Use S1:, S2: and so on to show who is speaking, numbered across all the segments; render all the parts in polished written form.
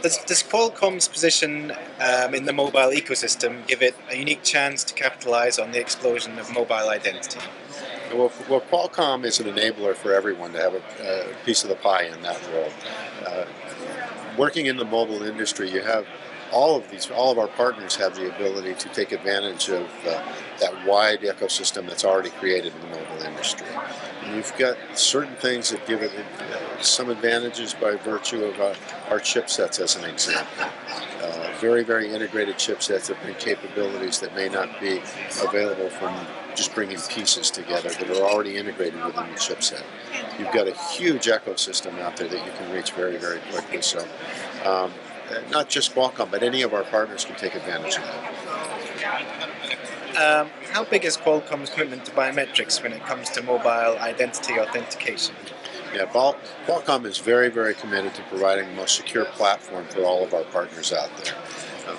S1: Does Qualcomm's position in the mobile ecosystem give it a unique chance to capitalize on the explosion of mobile identity?
S2: Well, Qualcomm is an enabler for everyone to have a piece of the pie in that world. Uh, Working in the mobile industry, you have all of our partners have the ability to take advantage of that wide ecosystem that's already created in the mobile industry. And you've got certain things that give it some advantages by virtue of our chipsets, as an example. Very, very integrated chipsets that bring capabilities that may not be available from just bringing pieces together that are already integrated within the chipset. You've got a huge ecosystem out there that you can reach very, very quickly. So um, not just Qualcomm, but any of our partners can take advantage of that.
S1: How big is Qualcomm's commitment to biometrics when it comes to mobile identity authentication?
S2: Yeah, Qualcomm is very, very committed to providing the most secure platform for all of our partners out there.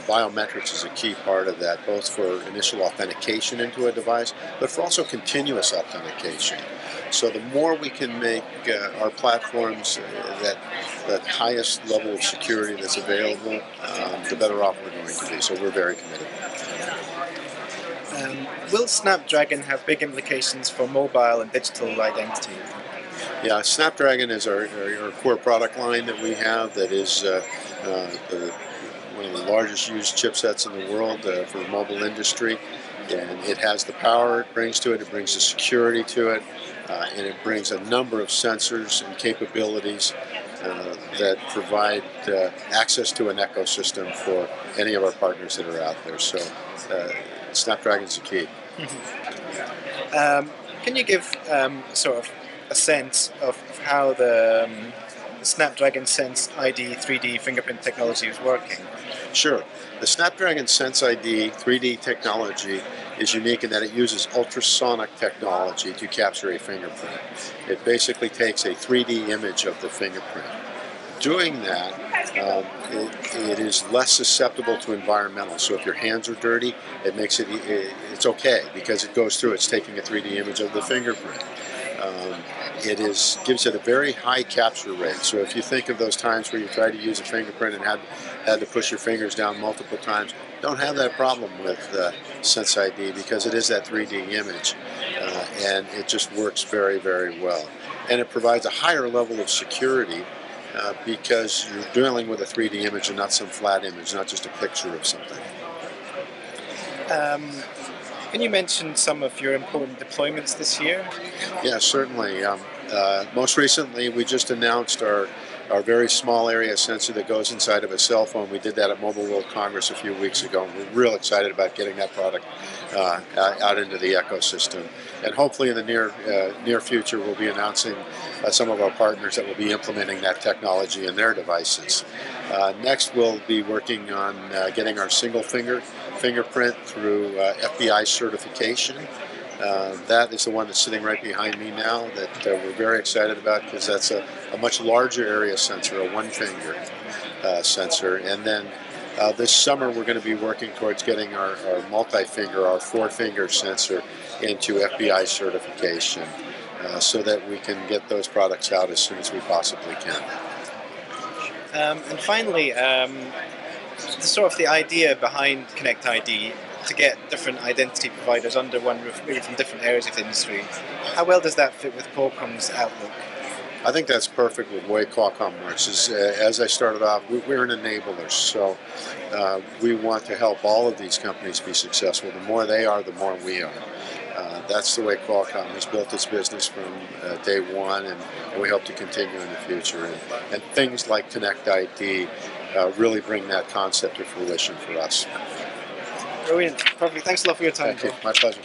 S2: Biometrics is a key part of that, both for initial authentication into a device, but for also continuous authentication. So the more we can make our platforms that highest level of security that's available, the better off we're going to be. So we're very committed.
S1: Will Snapdragon have big implications for mobile and digital identity?
S2: Yeah, Snapdragon is our core product line that we have that is one of the largest used chipsets in the world for the mobile industry. And it has the power it brings to it, it brings the security to it, and it brings a number of sensors and capabilities that provide access to an ecosystem for any of our partners that are out there. So Snapdragon's the key.
S1: Can you give sort of a sense of how the Snapdragon Sense ID 3D fingerprint technology is working?
S2: Sure. The Snapdragon Sense ID 3D technology is unique in that it uses ultrasonic technology to capture a fingerprint. It basically takes a 3D image of the fingerprint. Doing that, it is less susceptible to environmental. So if your hands are dirty, it's okay because it goes through. It's taking a 3D image of the fingerprint. Gives it a very high capture rate. So if you think of those times where you tried to use a fingerprint and had to push your fingers down multiple times, don't have that problem with Sense ID because it is that 3D image, and it just works very, very well. And it provides a higher level of security because you're dealing with a 3D image and not some flat image, not just a picture of something.
S1: Can you mention some of your important deployments this year?
S2: Yeah, certainly. Most recently, we just announced our very small area sensor that goes inside of a cell phone. We did that at Mobile World Congress a few weeks ago, and we're real excited about getting that product out into the ecosystem. And hopefully in the near future, we'll be announcing some of our partners that will be implementing that technology in their devices. Next, we'll be working on getting our single fingerprint through FBI certification. That is the one that's sitting right behind me now that we're very excited about because that's a much larger area sensor, a one-finger sensor. And then this summer we're going to be working towards getting our multi-finger, our four-finger sensor into FBI certification so that we can get those products out as soon as we possibly can.
S1: And finally, sort of the idea behind Connect ID to get different identity providers under one roof, maybe from different areas of the industry. How well does that fit with Qualcomm's outlook?
S2: I think that's perfect with the way Qualcomm works. As I started off, we're an enabler, so we want to help all of these companies be successful. The more they are, the more we are. That's the way Qualcomm has built its business from day one, and we hope to continue in the future. And things like Connect ID really bring that concept to fruition for us.
S1: Brilliant. Perfect. Thanks a lot for your time.
S2: Thank you. My pleasure.